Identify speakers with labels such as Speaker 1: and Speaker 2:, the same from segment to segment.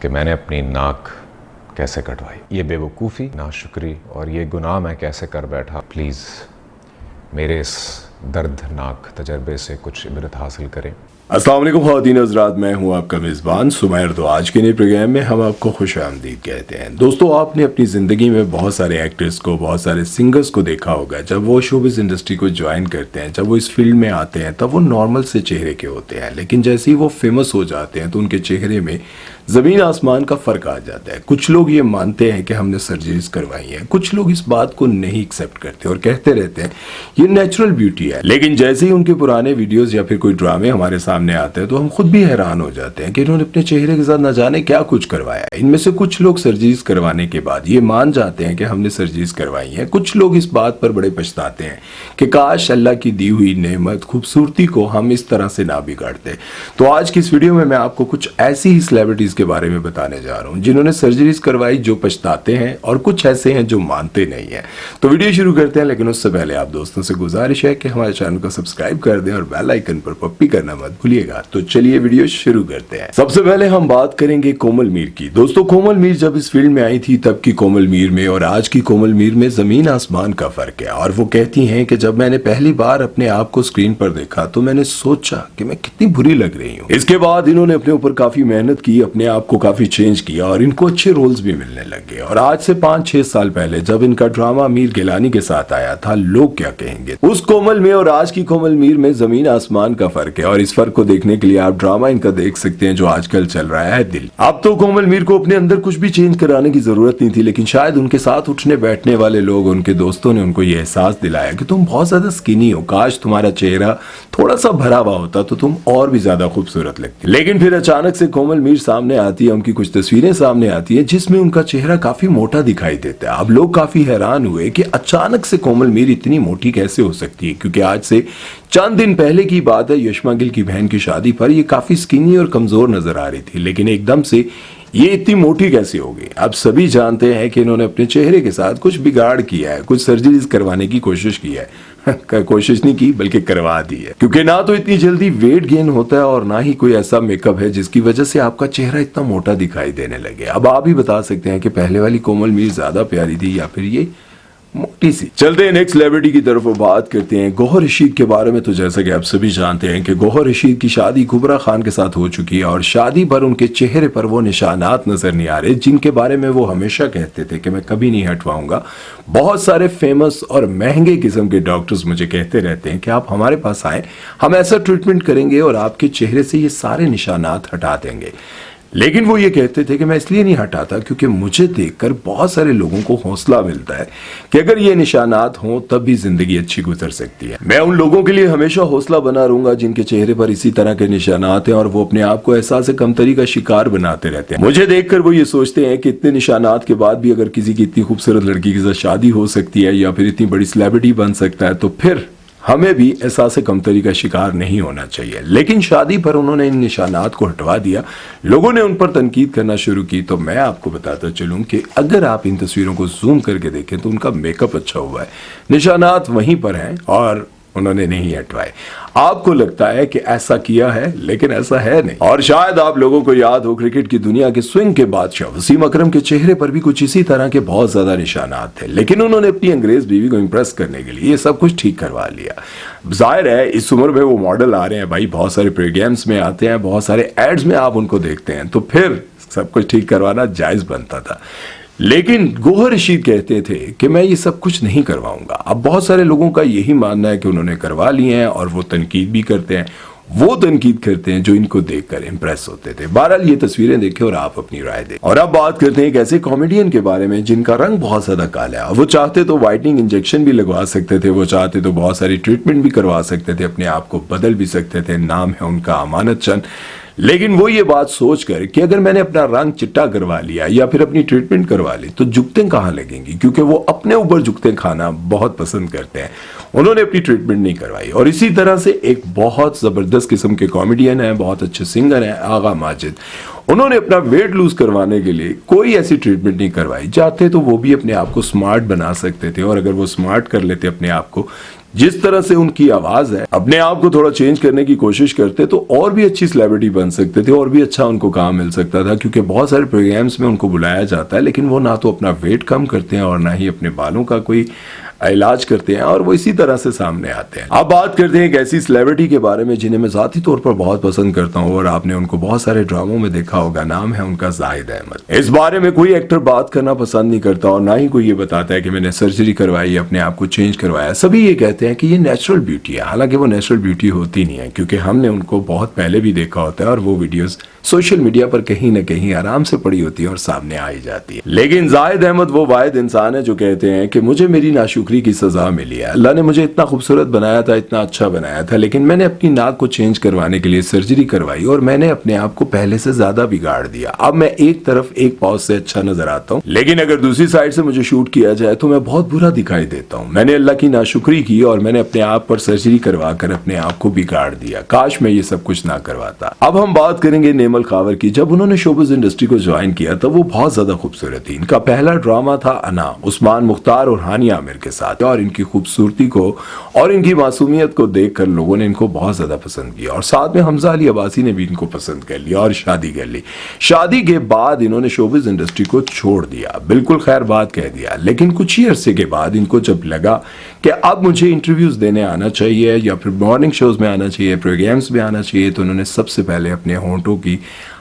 Speaker 1: कि मैंने अपनी नाक कैसे कटवाई। ये बेवकूफ़ी, नाशुक्री और ये गुनाह मैं कैसे कर बैठा। प्लीज़ मेरे इस दर्दनाक तजर्बे से कुछ इबरत हासिल करें।
Speaker 2: अस्सलाम वालेकुम ख़वातीन हज़रात, मैं हूं आपका मेज़बान सुमैर। तो आज के नए प्रोग्राम में हम आपको खुशामदीद कहते हैं। दोस्तों, आपने अपनी ज़िंदगी में बहुत सारे एक्टर्स को, बहुत सारे सिंगर्स को देखा होगा। जब वो शोबिज़ इंडस्ट्री को ज्वाइन करते हैं, जब वो इस फील्ड में आते हैं, तब वो नॉर्मल से चेहरे के होते हैं, लेकिन जैसे ही वो फेमस हो जाते हैं तो उनके चेहरे में ज़मीन आसमान का फ़र्क आ जाता है। कुछ लोग ये मानते हैं कि हमने सर्जरीज करवाई हैं, कुछ लोग इस बात को नहीं एक्सेप्ट करते और कहते रहते हैं ये नेचुरल ब्यूटी है। लेकिन जैसे ही उनके पुराने वीडियोस या फिर कोई ड्रामे हमारे सामने आते हैं तो हम खुद भी हैरान हो जाते हैं कि इन्होंने अपने चेहरे के साथ न जाने क्या कुछ करवाया है। इनमें से कुछ लोग सर्जरीज करवाने के बाद ये मान जाते हैं कि हमने सर्जरीज करवाई है। कुछ लोग इस बात पर बड़े पछताते हैं कि काश अल्लाह की दी हुई नेमत, खूबसूरती को हम इस तरह से ना बिगाड़ते। तो आज की इस वीडियो में मैं आपको कुछ ऐसी ही सेलिब्रिटीज के बारे में बताने जा रहा हूं जिन्होंने सर्जरीज करवाई, जो पछताते हैं, और कुछ ऐसे हैं जो मानते नहीं हैं। तो वीडियो शुरू करते हैं, लेकिन उससे पहले आप दोस्तों से गुजारिश है कि हमारे चैनल को सब्सक्राइब कर दें और बेल आइकन पर पप्पी करना मत भूलिएगा। तो चलिए वीडियो शुरू करते हैं। सबसे पहले हम बात करेंगे कोमल मीर की। दोस्तों, कोमल मीर जब इस फील्ड में आई थी तब की कोमल मीर में और आज की कोमल मीर में जमीन आसमान का फर्क है। और वो कहती हैं कि जब मैंने पहली बार अपने आप को स्क्रीन पर देखा तो मैंने सोचा कि मैं कितनी बुरी लग रही हूँ। इसके बाद इन्होंने अपने ऊपर काफी मेहनत की, अपने आप को काफी चेंज किया और इनको अच्छे रोल्स भी मिलने लग गए। और आज से 5-6 साल पहले जब इनका ड्रामा मीर गिलानी के साथ आया था, लोग क्या कहेंगे, उस कोमल में और आज की कोमल मीर में जमीन आसमान का फर्क है। और इस फर्क को देखने के लिए आप ड्रामा इनका देख सकते हैं जो आजकल चल रहा है, दिल। अब तो कोमल मीर को अपने अंदर कुछ भी चेंज कराने की जरूरत नहीं थी, लेकिन शायद उनके साथ उठने बैठने वाले लोग, उनके दोस्तों ने उनको ये एहसास दिलाया कि तुम बहुत ज्यादा स्किनी हो, काश तुम्हारा चेहरा थोड़ा सा भरा हुआ होता तो तुम और भी ज्यादा खूबसूरत लगती। लेकिन फिर अचानक से कोमल मीर सामने आती है, उनकी कुछ तस्वीरें सामने आती है जिसमें उनका चेहरा काफी मोटा दिखाई देता है। अब लोग काफी हैरान हुए कि अचानक से कोमल मीर इतनी मोटी कैसे हो सकती है, क्योंकि आज से चंद दिन पहले की बात है, यशमा गिल की बहन की शादी पर ये काफी स्किनी और कमजोर नजर आ रही थी, लेकिन एकदम से ये इतनी मोटी कैसे हो गई। अब सभी जानते हैं कि इन्होंने अपने चेहरे के साथ कुछ बिगाड़ किया है, कुछ सर्जरीज करवाने की कोशिश की है। कोशिश नहीं की बल्कि करवा दी है, क्योंकि ना तो इतनी जल्दी वेट गेन होता है और ना ही कोई ऐसा मेकअप है जिसकी वजह से आपका चेहरा इतना मोटा दिखाई देने लगे। अब आप ही बता सकते हैं कि पहले वाली कोमल मीर ज्यादा प्यारी थी या फिर ये मोटी सी। चलते हैं नेक्स्ट सेलिब्रिटी की तरफ बात करते हैं गौहर रशीद के बारे में। तो जैसा कि आप सभी जानते हैं कि गौहर रशीद की शादी कुबरा खान के साथ हो चुकी है और शादी पर उनके चेहरे पर वो निशानात नजर नहीं आ रहे जिनके बारे में वो हमेशा कहते थे कि मैं कभी नहीं हटवाऊंगा। बहुत सारे फेमस और महंगे किस्म के डॉक्टर्स मुझे कहते रहते हैं कि आप हमारे पास आए, हम ऐसा ट्रीटमेंट करेंगे और आपके चेहरे से ये सारे निशानात हटा देंगे। लेकिन वो ये कहते थे कि मैं इसलिए नहीं हटाता क्योंकि मुझे देखकर बहुत सारे लोगों को हौसला मिलता है कि अगर ये निशानात हों तब भी जिंदगी अच्छी गुजर सकती है। मैं उन लोगों के लिए हमेशा हौसला बना रहूंगा जिनके चेहरे पर इसी तरह के निशानात हैं और वो अपने आप को एहसास कमतरी का शिकार बनाते रहते हैं। मुझे देखकर वो ये सोचते हैं कि इतने निशानात के बाद भी अगर किसी की इतनी खूबसूरत लड़की के साथ शादी हो सकती है या फिर इतनी बड़ी सेलिब्रिटी बन सकता है, तो फिर हमें भी एहसास कमतरी का शिकार नहीं होना चाहिए। लेकिन शादी पर उन्होंने इन निशानात को हटवा दिया, लोगों ने उन पर तनकीद करना शुरू की। तो मैं आपको बताता चलूं कि अगर आप इन तस्वीरों को जूम करके देखें तो उनका मेकअप अच्छा हुआ है, निशानात वहीं पर हैं और उन्होंने नहीं हटवाए। आपको लगता है कि ऐसा किया है, लेकिन ऐसा है नहीं। और शायद आप लोगों को याद हो, क्रिकेट की दुनिया के स्विंग के बादशाह वसीम अकरम के चेहरे पर भी कुछ इसी तरह के बहुत ज्यादा निशानात थे, लेकिन उन्होंने अपनी अंग्रेज बीवी को इंप्रेस करने के लिए ये सब कुछ ठीक करवा लिया। जाहिर है इस उम्र में वो मॉडल आ रहे हैं भाई, बहुत सारे प्रोग्राम्स में आते हैं, बहुत सारे एड्स में आप उनको देखते हैं, तो फिर सब कुछ ठीक करवाना जायज बनता था। लेकिन गौहर रशीद कहते थे कि मैं ये सब कुछ नहीं करवाऊंगा। अब बहुत सारे लोगों का यही मानना है कि उन्होंने करवा लिए हैं और वो तनकीद भी करते हैं, वो तनकीद करते हैं जो इनको देखकर इंप्रेस होते थे। बहरहाल ये तस्वीरें देखें और आप अपनी राय दें। और अब बात करते हैं एक ऐसे कॉमेडियन के बारे में जिनका रंग बहुत ज्यादा काला है। वो चाहते तो व्हाइटनिंग इंजेक्शन भी लगवा सकते थे, वो चाहते तो बहुत सारी ट्रीटमेंट भी करवा सकते थे, अपने आप को बदल भी सकते थे। नाम है उनका अमानत चंद। लेकिन वो ये बात सोचकर कि अगर मैंने अपना रंग चिट्टा करवा लिया या फिर अपनी ट्रीटमेंट करवा ली तो जुगतें कहाँ लगेंगी, क्योंकि वो अपने ऊपर जुगतें खाना बहुत पसंद करते हैं। उन्होंने अपनी ट्रीटमेंट नहीं करवाई। और इसी तरह से एक बहुत जबरदस्त किस्म के कॉमेडियन है, बहुत अच्छे सिंगर हैं, आगा माजिद। उन्होंने अपना वेट लूज करवाने के लिए कोई ऐसी ट्रीटमेंट नहीं करवाई। चाहते तो वो भी अपने आप को स्मार्ट बना सकते थे, और अगर वो स्मार्ट कर लेते अपने आप को जिस तरह से उनकी आवाज है, अपने आप को थोड़ा चेंज करने की कोशिश करते तो और भी अच्छी सेलिब्रिटी बन सकते थे और भी अच्छा उनको काम मिल सकता था, क्योंकि बहुत सारे प्रोग्राम्स में उनको बुलाया जाता है लेकिन वो ना तो अपना वेट कम करते हैं और ना ही अपने बालों का कोई इलाज करते हैं और वो इसी तरह से सामने आते हैं। अब बात करते हैं एक ऐसी सेलिब्रिटी के बारे में जिन्हें मैं जाती तौर पर बहुत पसंद करता हूं और आपने उनको बहुत सारे ड्रामों में देखा होगा। नाम है उनका जाहिद अहमद। इस बारे में कोई एक्टर बात करना पसंद नहीं करता और ना ही कोई ये बताता है कि मैंने सर्जरी करवाई, अपने आप को चेंज करवाया। सभी ये कहते हैं कि ये नेचुरल ब्यूटी है, हालांकि वो नेचुरल ब्यूटी होती नहीं है, क्योंकि हमने उनको बहुत पहले भी देखा होता है और वो वीडियोस सोशल मीडिया पर कहीं ना कहीं आराम से पड़ी होती है और सामने आ ही जाती है। लेकिन जाहिद अहमद वो वाहिद इंसान है जो कहते हैं कि मुझे मेरी नाशुक्री की सजा मिली है। अल्लाह ने मुझे इतना खूबसूरत बनाया था, इतना अच्छा बनाया था, लेकिन मैंने अपनी नाक को चेंज करवाने के लिए सर्जरी करवाई और मैंने अपने आप को पहले से ज्यादा बिगाड़ दिया। अब मैं एक तरफ एक पाव से अच्छा नजर आता हूँ, लेकिन अगर दूसरी साइड से मुझे शूट किया जाए तो मैं बहुत बुरा दिखाई देता हूँ। मैंने अल्लाह की नाशुक्री की और मैंने अपने आप पर सर्जरी करवा कर अपने आप को बिगाड़ दिया। काश मैं ये सब कुछ ना करवाता। अब हम बात करेंगे नेमल खावर की। जब उन्होंने शोबिज़ इंडस्ट्री को ज्वाइन किया तब वो बहुत ज्यादा खूबसूरत थी। इनका पहला ड्रामा था अना, उस्मान मुख्तार और हानिया आमिर के साथ, और इनकी खूबसूरती को और इनकी मासूमियत को देखकर लोगों ने इनको बहुत ज्यादा पसंद किया और साथ में हमजा अली अब्बासी ने भी इनको पसंद कर लिया और शादी कर ली। शादी के बाद इन्होंने शोबिज़ इंडस्ट्री को छोड़ दिया, बिल्कुल खैर बात कह दिया। लेकिन कुछ ही अरसे के बाद इनको जब लगा कि अब मुझे इंटरव्यूज देने आना चाहिए या फिर मॉर्निंग शोज में आना चाहिए, प्रोग्राम्स में आना चाहिए, तो उन्होंने सबसे पहले अपने होंठों की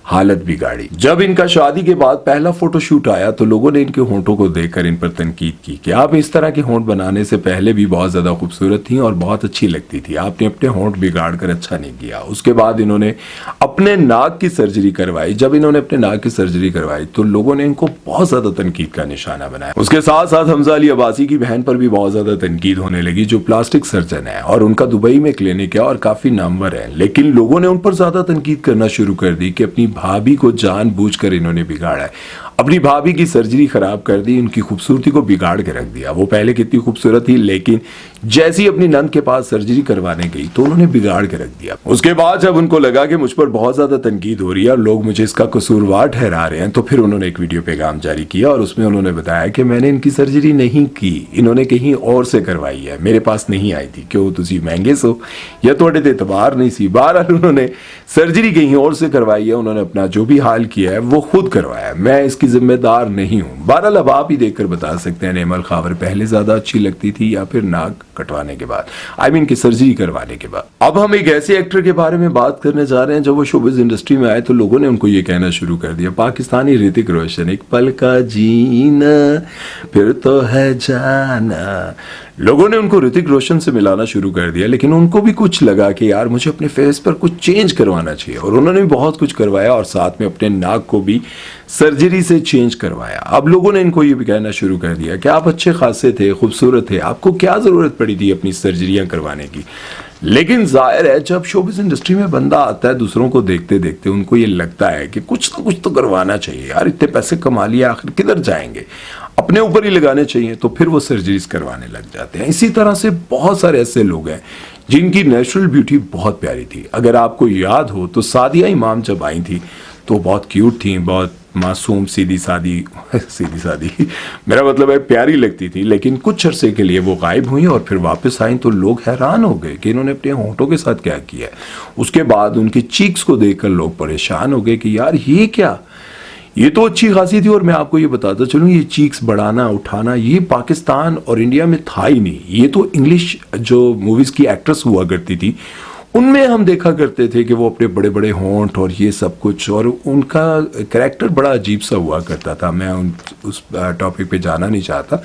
Speaker 2: हालत बिगाड़ी। जब इनका शादी के बाद पहला फोटोशूट आया तो लोगों ने इनके होंठों को देखकर इन पर तनकीद की कि आप इस तरह के होंठ बनाने से पहले भी बहुत ज्यादा खूबसूरत थी और बहुत अच्छी लगती थी, आपने अपने होंठ बिगाड़ कर अच्छा नहीं किया। उसके बाद इन्होंने अपने नाक की सर्जरी करवाई। जब इन्होंने अपने नाक की सर्जरी करवाई तो लोगों ने इनको बहुत ज्यादा तनकीद का निशाना बनाया। उसके साथ साथ हमजा अली अब्बासी की बहन पर भी बहुत ज्यादा तनकीद होने लगी, जो प्लास्टिक सर्जन है और उनका दुबई में क्लिनिक है और काफी नामवर है। लेकिन लोगों ने उन पर ज्यादा तनकीद करना शुरू कर दी कि अपनी भाभी को जानबूझकर इन्होंने बिगाड़ा है, अपनी भाभी की सर्जरी खराब कर दी, उनकी खूबसूरती को बिगाड़ के रख दिया। वो पहले कितनी खूबसूरत थी, लेकिन जैसी अपनी नंद के पास सर्जरी करवाने गई तो उन्होंने बिगाड़ के रख दिया। उसके बाद जब उनको लगा कि मुझ पर बहुत ज्यादा तनकीद हो रही है और लोग मुझे इसका कसूरवार ठहरा रहे हैं, तो फिर उन्होंने एक वीडियो पैगाम जारी किया और उसमें उन्होंने बताया कि मैंने इनकी सर्जरी नहीं की, इन्होंने कहीं और से करवाई है, मेरे पास नहीं आई थी। क्यों, तुसी महंगे सो या थोड़े ते एतबार नहीं सी। बहरहाल उन्होंने सर्जरी कहीं और से करवाई है, उन्होंने अपना जो भी हाल किया है वो खुद करवाया, मैं इसकी जिम्मेदार नहीं हूं। बहरहाल अब आप ही देखकर बता सकते हैं नेमल खावर पहले ज्यादा अच्छी लगती थी या फिर नाक कटवाने के बाद, आई मीन की सर्जरी करवाने के बाद। अब हम एक ऐसे एक्टर के बारे में बात करने जा रहे हैं जब वो शोबिज़ इंडस्ट्री में आए तो लोगों ने उनको ये कहना शुरू कर दिया, पाकिस्तानी ऋतिक रोशन, एक पल का जीना फिर तो है जाना। लोगों ने उनको ऋतिक रोशन से मिलाना शुरू कर दिया, लेकिन उनको भी कुछ लगा कि यार मुझे अपने फेस पर कुछ चेंज करवाना चाहिए और उन्होंने भी बहुत कुछ करवाया और साथ में अपने नाक को भी सर्जरी से चेंज करवाया। अब लोगों ने इनको ये भी कहना शुरू कर दिया कि आप अच्छे खासे थे, खूबसूरत थे, आपको क्या जरूरत पड़ी थी अपनी सर्जरियां करवाने की। लेकिन जाहिर है जब शोबिज़ इंडस्ट्री में बंदा आता है दूसरों को देखते देखते उनको ये लगता है कि कुछ ना कुछ तो करवाना चाहिए यार, इतने पैसे कमा लिए आखिर किधर जाएंगे, अपने ऊपर ही लगाने चाहिए, तो फिर वो सर्जरीज करवाने लग जाते हैं। इसी तरह से बहुत सारे ऐसे लोग हैं जिनकी नेचुरल ब्यूटी बहुत प्यारी थी। अगर आपको याद हो तो सादिया इमाम जब आई थी तो बहुत क्यूट थी, बहुत मासूम, सीधी सादी मेरा मतलब है प्यारी लगती थी। लेकिन कुछ अरसे के लिए वो गायब हुई और फिर वापस आई तो लोग हैरान हो गए कि इन्होंने अपने होंठों के साथ क्या किया है। उसके बाद उनकी चीक्स को देखकर लोग परेशान हो गए कि यार ये क्या, ये तो अच्छी खासी थी। और मैं आपको ये बताता चलूँ, ये चीक्स बढ़ाना उठाना ये पाकिस्तान और इंडिया में था ही नहीं। ये तो इंग्लिश जो मूवीज की एक्ट्रेस हुआ करती थी उनमें हम देखा करते थे कि वो अपने बड़े बड़े होंठ और ये सब कुछ, और उनका कैरेक्टर बड़ा अजीब सा हुआ करता था। मैं उस टॉपिक पे जाना नहीं चाहता,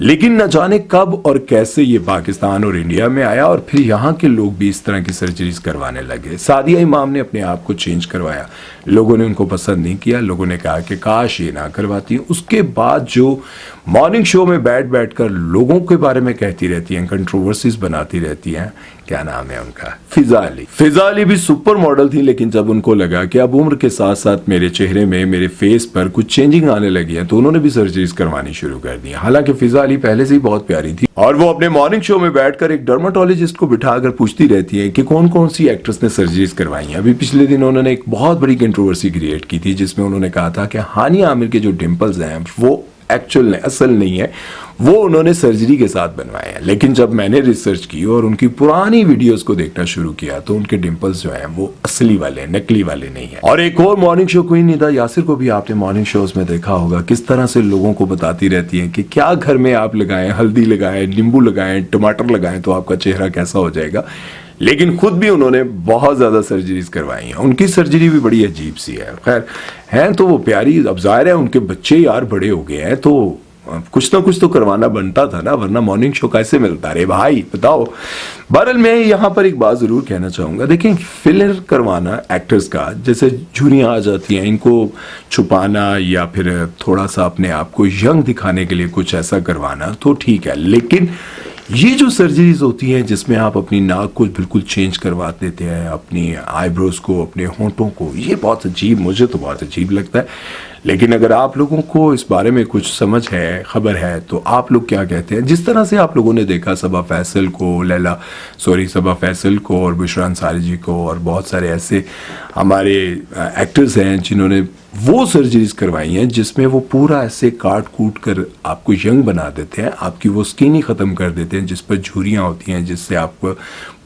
Speaker 2: लेकिन न जाने कब और कैसे ये पाकिस्तान और इंडिया में आया और फिर यहाँ के लोग भी इस तरह की सर्जरीज करवाने लगे। सादिया इमाम ने अपने आप को चेंज करवाया, लोगों ने उनको पसंद नहीं किया, लोगों ने कहा कि काश ये ना करवाती। उसके बाद जो मॉर्निंग शो में बैठ कर लोगों के बारे में कहती रहती हैं, कंट्रोवर्सीज बनाती रहती हैं, क्या नाम है उनका, फिजा अली। फिजा अली भी सुपर मॉडल थी, लेकिन जब उनको लगा कि अब उम्र के साथ साथ मेरे चेहरे में, मेरे फेस पर कुछ चेंजिंग आने लगी है, तो उन्होंने भी सर्जरीज करवानी शुरू कर दी। हालांकि फिजा अली पहले से ही बहुत प्यारी थी और वो अपने मॉर्निंग शो में बैठकर एक डर्माटोलॉजिस्ट को बिठाकर पूछती रहती है कि कौन कौन सी एक्ट्रेस ने सर्जरीज करवाई हैं। अभी पिछले दिन उन्होंने एक बहुत बड़ी कंट्रोवर्सी क्रिएट की थी जिसमें उन्होंने कहा था कि हानिया आमिर के जो डिंपल्स हैं वो एक्चुअल असल नहीं है, वो उन्होंने सर्जरी के साथ बनवाए हैं। लेकिन जब मैंने रिसर्च की और उनकी पुरानी वीडियोस को देखना शुरू किया तो उनके डिंपल्स जो हैं वो असली वाले हैं, नकली वाले नहीं है। और एक और morning show queen Nida Yasir को भी आपने मॉर्निंग शोज में देखा होगा, किस तरह से लोगों को बताती रहती हैं कि क्या घर में आप लगाएं, हल्दी लगाएं, नींबू लगाएं, टमाटर लगाएं तो आपका चेहरा कैसा हो जाएगा। लेकिन खुद भी उन्होंने बहुत ज़्यादा सर्जरीज करवाई हैं। उनकी सर्जरी भी बड़ी अजीब सी है। खैर हैं तो वो प्यारी, अब जाहिर है उनके बच्चे यार बड़े हो गए हैं तो कुछ ना कुछ तो करवाना बनता था ना, वरना मॉर्निंग शो कैसे मिलता रे भाई बताओ। बहरहाल मैं यहाँ पर एक बात ज़रूर कहना चाहूँगा, देखिए फिलर करवाना एक्टर्स का, जैसे झुर्रियाँ आ जाती हैं इनको छुपाना या फिर थोड़ा सा अपने आप को यंग दिखाने के लिए कुछ ऐसा करवाना तो ठीक है। लेकिन ये जो सर्जरीज होती हैं जिसमें आप अपनी नाक को बिल्कुल चेंज करवा देते हैं, अपनी आईब्रोज को, अपने होंठों को, ये बहुत अजीब, मुझे तो बहुत अजीब लगता है। लेकिन अगर आप लोगों को इस बारे में कुछ समझ है, खबर है, तो आप लोग क्या कहते हैं? जिस तरह से आप लोगों ने देखा सबा फैसल को और बुशरा अंसारी जी को और बहुत सारे ऐसे हमारे एक्टर्स हैं जिन्होंने वो सर्जरीज करवाई हैं जिसमें वो पूरा ऐसे काट कूट कर आपको यंग बना देते हैं, आपकी वो स्किन ही ख़त्म कर देते हैं, जिस पर झुर्रियाँ होती हैं, जिससे आप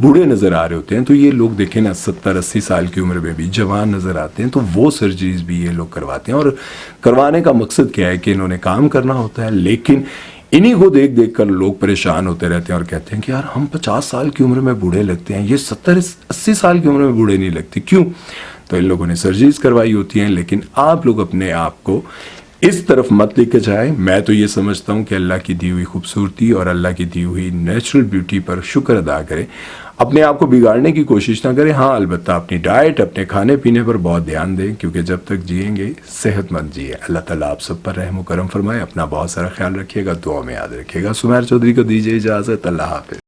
Speaker 2: बूढ़े नज़र आ रहे होते हैं। तो ये लोग देखें ना 70-80 साल की उम्र में भी जवान नज़र आते हैं, तो वो सर्जरीज भी ये लोग करवाते हैं। और करवाने का मकसद क्या है कि इन्होंने काम करना होता है। लेकिन इन्हीं को देख देख कर लोग परेशान होते रहते हैं और कहते हैं कि यार हम 50 साल की उम्र में बूढ़े लगते हैं, ये 70-80 साल की उम्र में बूढ़े नहीं लगते, क्यों? तो इन लोगों ने सर्जरीज करवाई होती हैं। लेकिन आप लोग अपने आप को इस तरफ मत लेके जाए। मैं तो ये समझता हूँ कि अल्लाह की दी हुई खूबसूरती और अल्लाह की दी हुई नेचुरल ब्यूटी पर शुक्र अदा करें, अपने आप को बिगाड़ने की कोशिश ना करें। हाँ, अलबत्ता अपनी डाइट, अपने खाने पीने पर बहुत ध्यान दें, क्योंकि जब तक जिएंगे सेहतमंद जिए। अल्लाह ताला आप सब पर रहम करम फरमाए। अपना बहुत सारा ख्याल रखिएगा, दुआ में याद रखिएगा। सुमैर चौधरी को दीजिए इजाज़त। अल्लाह हाफ़िज़।